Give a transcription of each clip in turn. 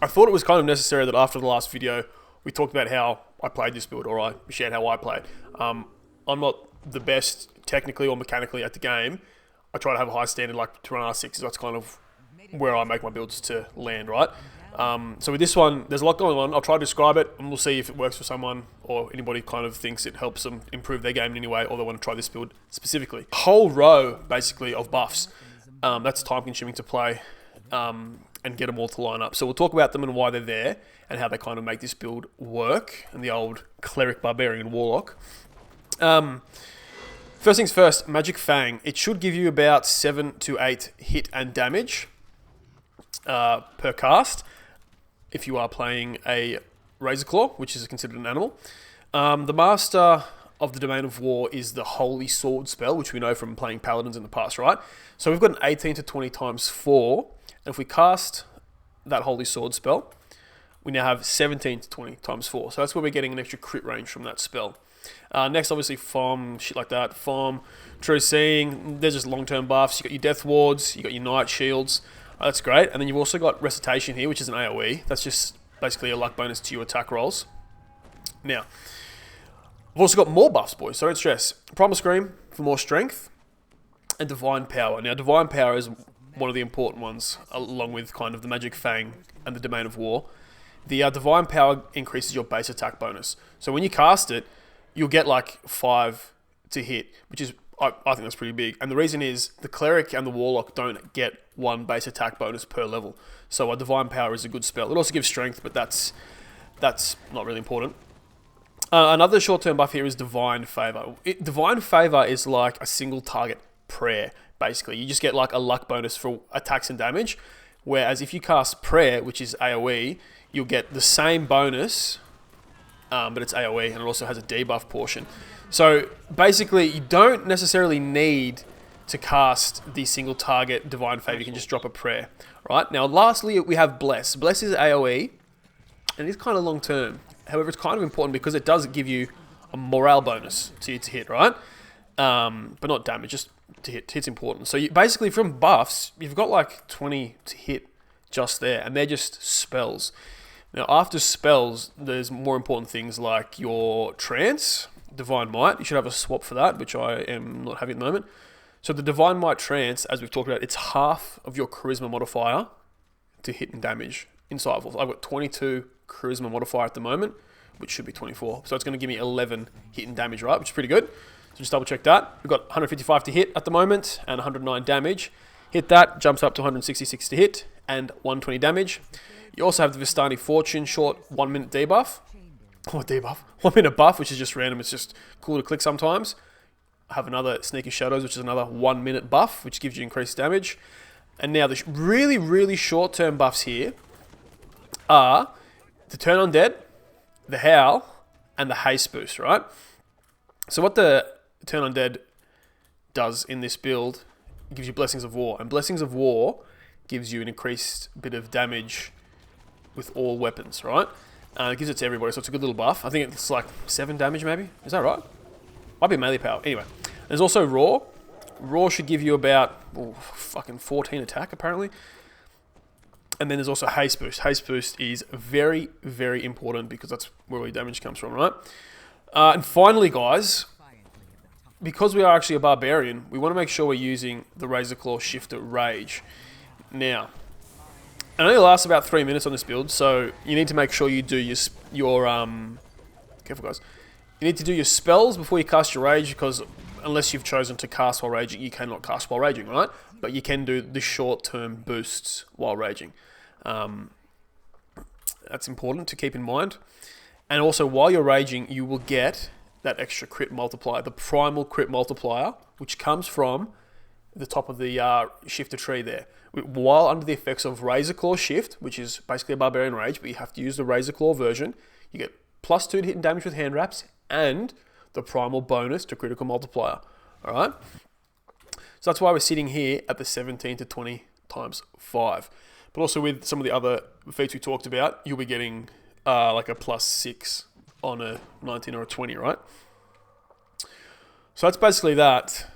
I thought it was kind of necessary that after the last video, we talked about how I played this build, or I shared how I played. I'm not the best technically or mechanically at the game. I try to have a high standard, like to run R6s. That's kind of where I make my builds to land, right? So with this one, there's a lot going on. I'll try to describe it, and we'll see if it works for someone or anybody kind of thinks it helps them improve their game in any way, or they want to try this build specifically. Whole row, basically, of buffs. That's time-consuming to play and get them all to line up. So we'll talk about them and why they're there, and how they kind of make this build work, and the old cleric, barbarian, warlock. First things first, Magic Fang. It should give you about 7 to 8 hit and damage per cast if you are playing a Razor Claw, which is considered an animal. The Master of the Domain of War is the Holy Sword spell, which we know from playing Paladins in the past, right? So we've got an 18 to 20 times 4, and if we cast that Holy Sword spell, we now have 17 to 20 times 4. So that's where we're getting an extra crit range from that spell. Next, obviously, Farm, shit like that. Farm, True Seeing, there's just long-term buffs. You got your Death Wards, you got your Night Shields. That's great. And then you've also got Recitation here, which is an AoE. That's just basically a luck bonus to your attack rolls. Now, we've also got more buffs, boys, so don't stress. Primal Scream for more strength, and Divine Power. Now, Divine Power is one of the important ones, along with kind of the Magic Fang and the Domain of War. The Divine Power increases your base attack bonus. So when you cast it, you'll get like 5 to hit, which is, I think that's pretty big. And the reason is the Cleric and the Warlock don't get 1 base attack bonus per level. So a Divine Power is a good spell. It also gives strength, but that's not really important. Another short-term buff here is Divine Favor. Divine Favor is like a single target prayer, basically. You just get like a luck bonus for attacks and damage. Whereas if you cast Prayer, which is AoE, you'll get the same bonus, but it's AoE, and it also has a debuff portion. So basically, you don't necessarily need to cast the single target Divine Favor. You can just drop a prayer, right? Now, lastly, we have Bless. Bless is AoE, and it's kind of long term. However, it's kind of important because it does give you a morale bonus to hit, right? But not damage, just to hit. Hit's important. So basically, from buffs, you've got like 20 to hit just there, and they're just spells. Now, after spells, there's more important things like your Trance, Divine Might. You should have a swap for that, which I am not having at the moment. So the Divine Might Trance, as we've talked about, it's half of your Charisma modifier to hit and damage in Cyberforce. I've got 22 Charisma modifier at the moment, which should be 24. So it's going to give me 11 hit and damage, right? Which is pretty good. So just double check that. We've got 155 to hit at the moment and 109 damage. Hit that, jumps up to 166 to hit and 120 damage. You also have the Vistani Fortune short 1 minute debuff. Oh, debuff. 1 minute buff, which is just random. It's just cool to click sometimes. I have another Sneaky Shadows, which is another 1 minute buff, which gives you increased damage. And now the really, really short-term buffs here are the Turn Undead, the Howl, and the Haste Boost, right? So what the Turn Undead does in this build, it gives you Blessings of War. And Blessings of War gives you an increased bit of damage with all weapons, right? It gives it to everybody, so it's a good little buff. I think it's like 7 damage maybe. Is that right? Might be melee power. Anyway, there's also Raw. Raw should give you about fucking 14 attack, apparently. And then there's also Haste Boost. Haste Boost is very, very important because that's where all your damage comes from, right? And finally, guys, because we are actually a barbarian, we want to make sure we're using the Razor Claw Shifter Rage. Now, it only lasts about 3 minutes on this build, so you need to make sure you do your careful guys. You need to do your spells before you cast your rage, because unless you've chosen to cast while raging, you cannot cast while raging, right? But you can do the short-term boosts while raging. That's important to keep in mind. And also, while you're raging, you will get that extra crit multiplier, the primal crit multiplier, which comes from the top of the shifter tree there. While under the effects of Razor Claw Shift, which is basically a barbarian rage, but you have to use the Razor Claw version, you get +2 to hit and damage with hand wraps and the primal bonus to critical multiplier. All right. So that's why we're sitting here at the 17 to 20 times 5. But also with some of the other feats we talked about, you'll be getting like a +6 on a 19 or a 20, right? So that's basically that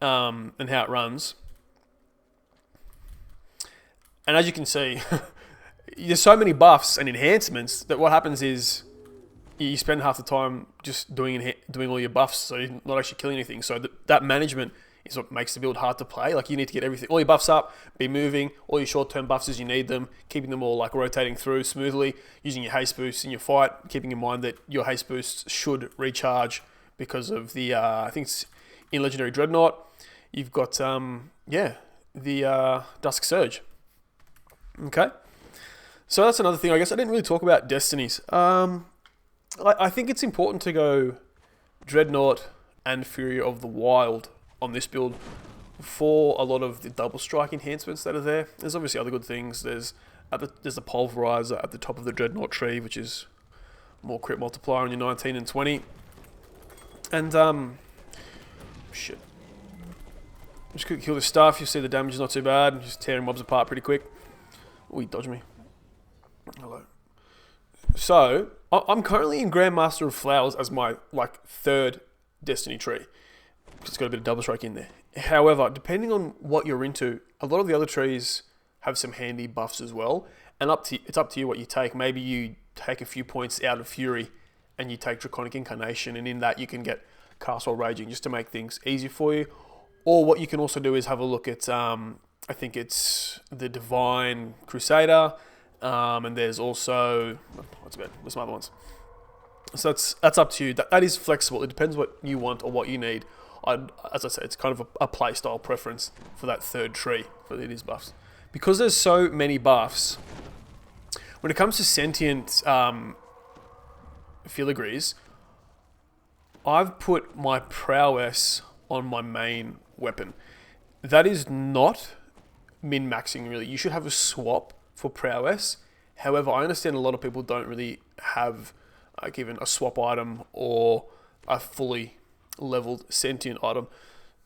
and how it runs. And as you can see, there's so many buffs and enhancements that what happens is you spend half the time just doing all your buffs, so you're not actually killing anything. So that management is what makes the build hard to play. Like, you need to get everything, all your buffs up, be moving, all your short-term buffs as you need them, keeping them all like rotating through smoothly, using your haste boosts in your fight, keeping in mind that your haste boosts should recharge because of the, I think it's in Legendary Dreadnought, you've got, the Dusk Surge. Okay. So that's another thing. I guess I didn't really talk about Destinies. I think it's important to go Dreadnought and Fury of the Wild on this build for a lot of the double strike enhancements that are there. There's obviously other good things. There's the Pulverizer at the top of the Dreadnought tree, which is more crit multiplier on your 19 and 20. And shit. Just quick kill this stuff. You see the damage is not too bad. Just tearing mobs apart pretty quick. Oh, he dodged me. Hello. So I'm currently in Grandmaster of Flowers as my third Destiny tree. It's got a bit of double strike in there. However, depending on what you're into, a lot of the other trees have some handy buffs as well. And it's up to you what you take. Maybe you take a few points out of Fury and you take Draconic Incarnation, and in that you can get Cast While Raging just to make things easy for you. Or what you can also do is have a look at, I think it's the Divine Crusader, and there's also, there's some other ones. So that's up to you. That is flexible. It depends what you want or what you need. As I said, it's kind of a play style preference for that third tree for these buffs. Because there's so many buffs, when it comes to Sentient filigrees, I've put my prowess on my main weapon. That is not min-maxing, really. You should have a swap for prowess. However, I understand a lot of people don't really have given a swap item or a fully leveled Sentient item.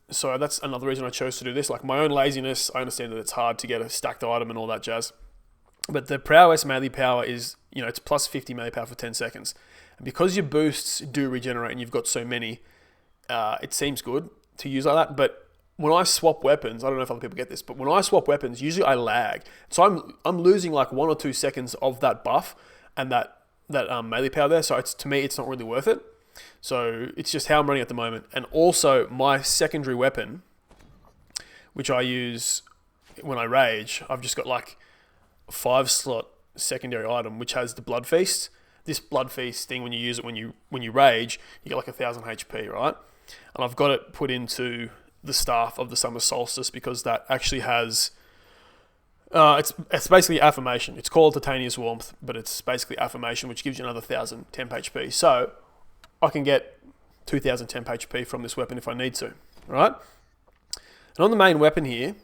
So that's another reason I chose to do this. Like, my own laziness, I understand that it's hard to get a stacked item and all that jazz. But the prowess melee power is, it's plus 50 melee power for 10 seconds. And because your boosts do regenerate and you've got so many, it seems good to use like that. But when I swap weapons, I don't know if other people get this, but when I swap weapons, usually I lag. So I'm losing like 1 or 2 seconds of that buff and that melee power there. So to me, it's not really worth it. So it's just how I'm running at the moment. And also my secondary weapon, which I use when I rage, I've just got like a 5-slot secondary item, which has the Blood Feast. This Blood Feast thing, when you use it when you rage, you get like 1,000 HP, right? And I've got it put into the Staff of the Summer Solstice because that actually has... it's basically Affirmation. It's called Titania's Warmth, but it's basically Affirmation, which gives you another 1,000 temp HP. So I can get 2,000 temp HP from this weapon if I need to, right? And on the main weapon here,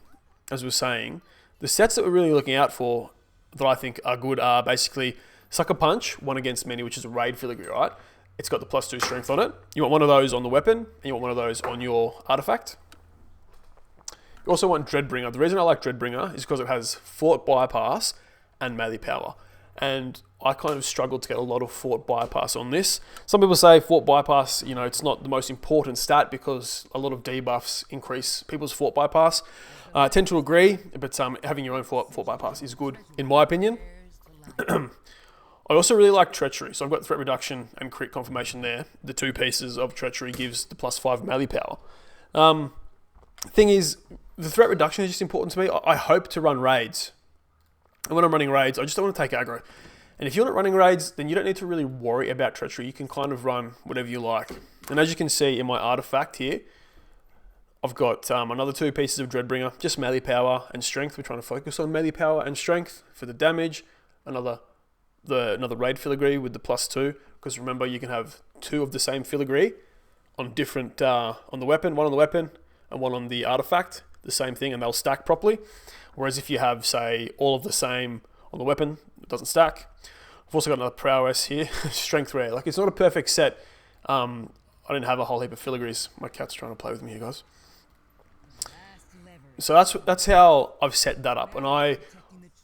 as we were saying, the sets that we're really looking out for that I think are good are basically Sucker Punch, 1 against many, which is a raid filigree, right? It's got the +2 strength on it. You want one of those on the weapon, and you want one of those on your artifact. You also want Dreadbringer. The reason I like Dreadbringer is because it has Fort Bypass and melee power. And I kind of struggled to get a lot of Fort Bypass on this. Some people say Fort Bypass, it's not the most important stat because a lot of debuffs increase people's Fort Bypass. I tend to agree, but having your own Fort Bypass is good, in my opinion. I also really like Treachery, so I've got Threat Reduction and Crit Confirmation there. The 2 pieces of Treachery gives the +5 melee power. Thing is, the Threat Reduction is just important to me. I hope to run raids. And when I'm running raids, I just don't want to take aggro. And if you're not running raids, then you don't need to really worry about Treachery. You can kind of run whatever you like. And as you can see in my artifact here, I've got another 2 pieces of Dreadbringer, just melee power and strength. We're trying to focus on melee power and strength for the damage. Another raid filigree with the +2, because remember you can have 2 of the same filigree on different on the weapon, 1 on the weapon and 1 on the artifact, the same thing, and they'll stack properly. Whereas if you have, say, all of the same on the weapon, it doesn't stack. I've also got another prowess here, strength rare. Like, it's not a perfect set. I didn't have a whole heap of filigrees. My cat's trying to play with me here, guys. So that's how I've set that up, and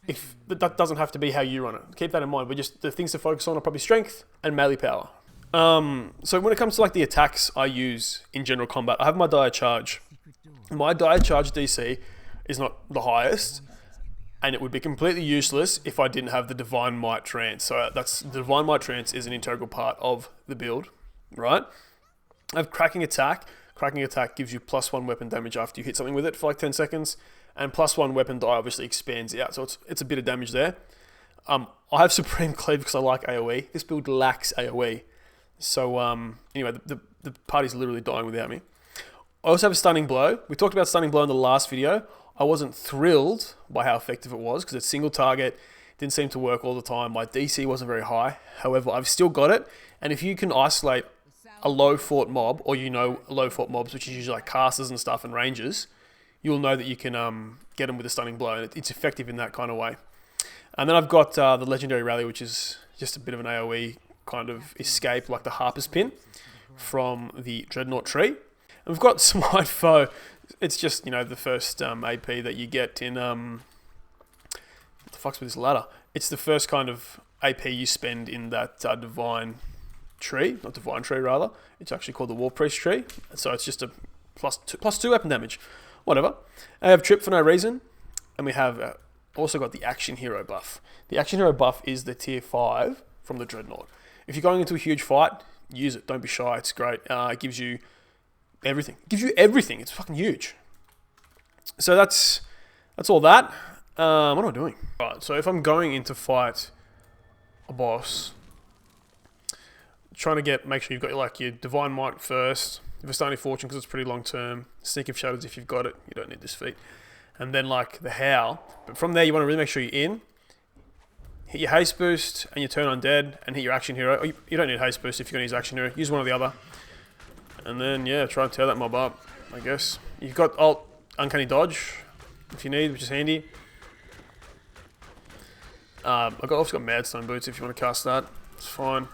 if that doesn't have to be how you run it. Keep that in mind. But just the things to focus on are probably strength and melee power. So when it comes to like the attacks I use in general combat, I have my dire charge. My dire charge DC is not the highest, and it would be completely useless if I didn't have the Divine Might Trance. So the Divine Might Trance is an integral part of the build, right? I have Cracking Attack. Cracking Attack gives you +1 weapon damage after you hit something with it for like 10 seconds, and +1 weapon die obviously expands out, so it's a bit of damage there. I have Supreme Cleave because I like AoE. This build lacks AoE. So anyway, the party's literally dying without me. I also have a Stunning Blow. We talked about Stunning Blow in the last video. I wasn't thrilled by how effective it was because it's single target. Didn't seem to work all the time. My DC wasn't very high. However, I've still got it. And if you can isolate a low fort mob, or low fort mobs, which is usually like casters and stuff and rangers, you'll know that you can get them with a Stunning Blow. And it's effective in that kind of way. And then I've got the Legendary Rally, which is just a bit of an AoE kind of escape, like the Harper's Pin from the Dreadnought tree. And we've got Smite Foe. It's just, the first AP that you get in... what the fuck's with this ladder? It's the first kind of AP you spend in that Divine tree. Not Divine tree, rather. It's actually called the War Priest tree. So it's just a +2 weapon damage. Whatever. I have Trip for no reason. And we have also got the Action Hero buff. The Action Hero buff is the tier 5 from the Dreadnought. If you're going into a huge fight, use it. Don't be shy. It's great. It gives you everything. It gives you everything. It's fucking huge. So that's all that. What am I doing? Right, so if I'm going in to fight a boss, trying to make sure you've got like your Divine Might first, Vistani Fortune because it's pretty long term, Sneak of Shadows if you've got it, you don't need this feat, and then like the Howl. But from there you want to really make sure you're in, hit your haste boost and you turn undead and hit your Action Hero. Or you don't need haste boost if you're going to use Action Hero, use one or the other. And then yeah, try and tear that mob up, I guess. You've got alt Uncanny Dodge if you need, which is handy. I've also got Madstone Boots if you want to cast that. It's fine.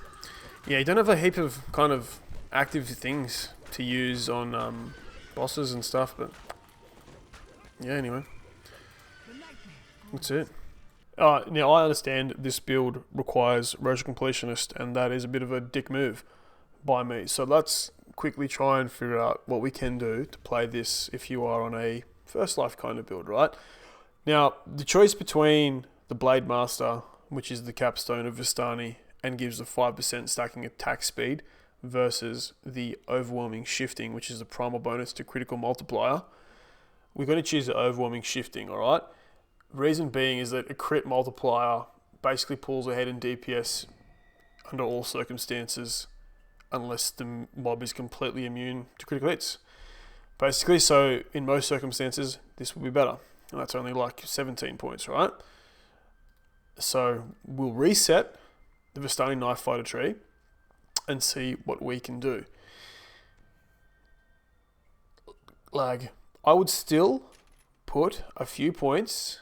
Yeah, you don't have a heap of kind of active things to use on bosses and stuff, but yeah, anyway. That's it. Now, I understand this build requires Roger Completionist, and that is a bit of a dick move by me. So let's quickly try and figure out what we can do to play this if you are on a First Life kind of build, right? Now, the choice between the Blade Master, which is the capstone of Vistani, and gives the 5% stacking attack speed, versus the Overwhelming Shifting, which is the primal bonus to critical multiplier. We're going to choose the Overwhelming Shifting, alright? Reason being is that a crit multiplier basically pulls ahead in DPS under all circumstances, unless the mob is completely immune to critical hits. Basically, so in most circumstances, this will be better. And that's only like 17 points, right? So we'll reset the Vistani Knife Fighter tree and see what we can do. Like, I would still put a few points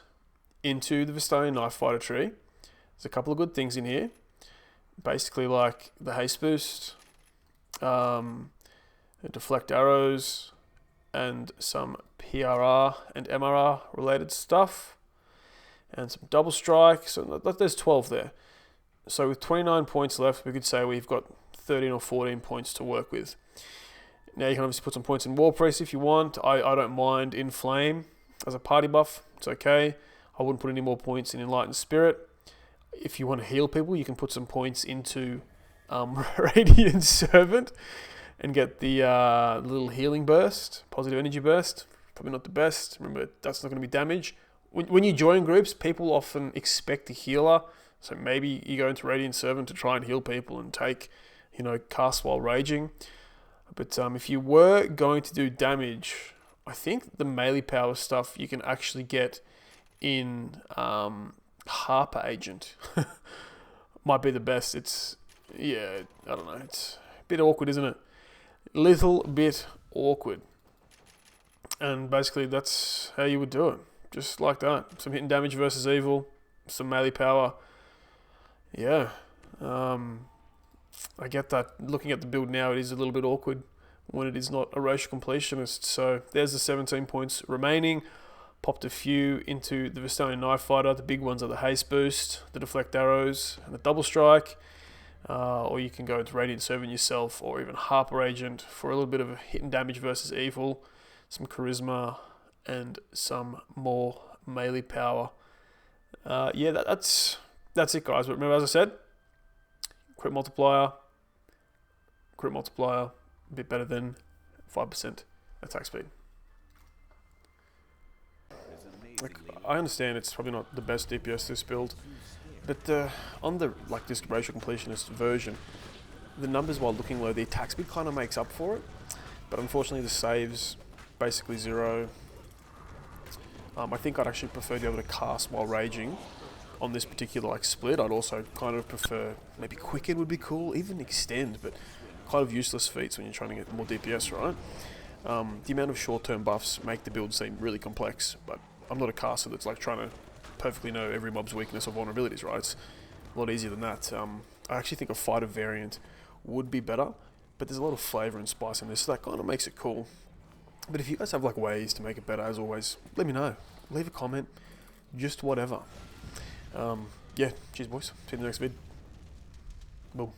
into the Vistani Knife Fighter tree. There's a couple of good things in here. Basically like the haste boost, deflect arrows, and some PRR and MRR related stuff. And some double strike, so there's 12 there. So with 29 points left, we could say we've got 13 or 14 points to work with. Now you can obviously put some points in War Priest if you want. I don't mind Inflame as a party buff, it's okay. I wouldn't put any more points in Enlightened Spirit. If you want to heal people, you can put some points into Radiant Servant and get the little healing burst, positive energy burst. Probably not the best. Remember, that's not going to be damage. When you join groups, people often expect a healer, so maybe you go into Radiant Servant to try and heal people and take, cast while raging. But if you were going to do damage, I think the melee power stuff you can actually get in Harper Agent. Might be the best. I don't know. It's a bit awkward, isn't it? Little bit awkward. And basically that's how you would do it. Just like that. Some hitting damage versus evil. Some melee power. Yeah. I get that. Looking at the build now, it is a little bit awkward when it is not a racial completionist. So there's the 17 points remaining. Popped a few into the Vistani Knife Fighter. The big ones are the haste boost, the deflect arrows, and the double strike. Or you can go into Radiant Servant yourself, or even Harper Agent for a little bit of a hitting damage versus evil, some charisma, and some more melee power. Yeah, that's it, guys. But remember, as I said, crit multiplier, a bit better than 5% attack speed. Like, I understand it's probably not the best DPS this build, but on the this racial completionist version, the numbers while looking low, the attack speed kind of makes up for it. But unfortunately, the saves basically 0. I think I'd actually prefer to be able to cast while raging on this particular split. I'd also kind of prefer maybe quicken would be cool, even extend, but kind of useless feats when you're trying to get more DPS, right? The amount of short-term buffs make the build seem really complex, but I'm not a caster that's trying to perfectly know every mob's weakness or vulnerabilities, right? It's a lot easier than that. I actually think a fighter variant would be better, but there's a lot of flavour and spice in this, so that kind of makes it cool. But if you guys have ways to make it better, as always, let me know. Leave a comment, just whatever. Yeah, cheers boys. See you in the next vid. Boom.